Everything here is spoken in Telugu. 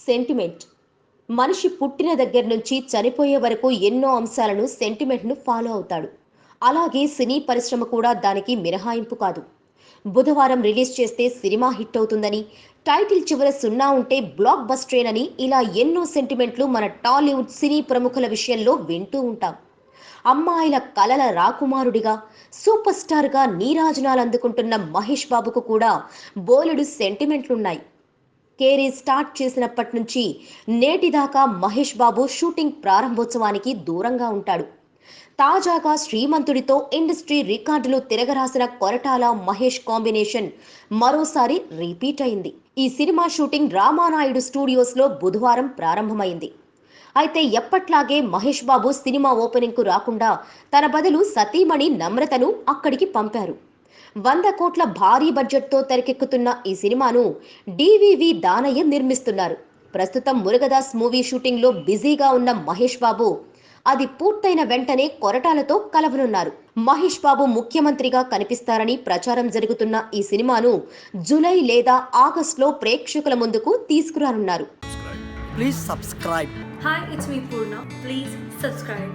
సెంటిమెంట్ మనిషి పుట్టిన దగ్గర నుంచి చనిపోయే వరకు ఎన్నో అంశాలను సెంటిమెంట్ను ఫాలో అవుతాడు. అలాగే సినీ పరిశ్రమ కూడా దానికి మినహాయింపు కాదు. బుధవారం రిలీజ్ చేస్తే సినిమా హిట్ అవుతుందని, టైటిల్ చివర సున్నా ఉంటే బ్లాక్ బస్టరేనని ఇలా ఎన్నో సెంటిమెంట్లు మన టాలీవుడ్ సినీ ప్రముఖుల విషయంలో వింటూ ఉంటాం. అమ్మాయిల కలల రాకుమారుడిగా, సూపర్ స్టార్గా నీరాజనాలు అందుకుంటున్న మహేష్ బాబుకు కూడా బోలెడు సెంటిమెంట్లున్నాయి. కెరీర్ స్టార్ట్ చేసినప్పటి నుంచి నేటిదాకా మహేష్ బాబు షూటింగ్ ప్రారంభోత్సవానికి దూరంగా ఉంటాడు. తాజాగా శ్రీమంతుడితో ఇండస్ట్రీ రికార్డులు తిరగరాసిన కొరటాల మహేష్ కాంబినేషన్ మరోసారి రిపీట్ అయింది. ఈ సినిమా షూటింగ్ రామానాయుడు స్టూడియోస్ లో బుధవారం ప్రారంభమైంది. అయితే ఎప్పట్లాగే మహేష్ బాబు సినిమా ఓపెనింగ్ కు రాకుండా తన బదులు సతీమణి నమ్రతను అక్కడికి పంపారు. 100 కోట్ల భారీ బడ్జెట్తో తెరకెక్కుతున్న ఈ సినిమాను డివివి దానయ్య నిర్మిస్తున్నారు. ప్రస్తుతం మురుగదాస్ మూవీ షూటింగ్లో బిజీగా ఉన్న మహేష్ బాబు అది పూర్తయిన వెంటనే కొరటాలతో కలవనున్నారు. మహేష్ బాబు ముఖ్యమంత్రిగా కనిపిస్తారని ప్రచారం జరుగుతున్న ఈ సినిమాను జూలై లేదా ఆగస్టులో ప్రేక్షకుల ముందుకు తీసుకురానున్నారు. Please subscribe. Hi, it's me Purna. Please subscribe.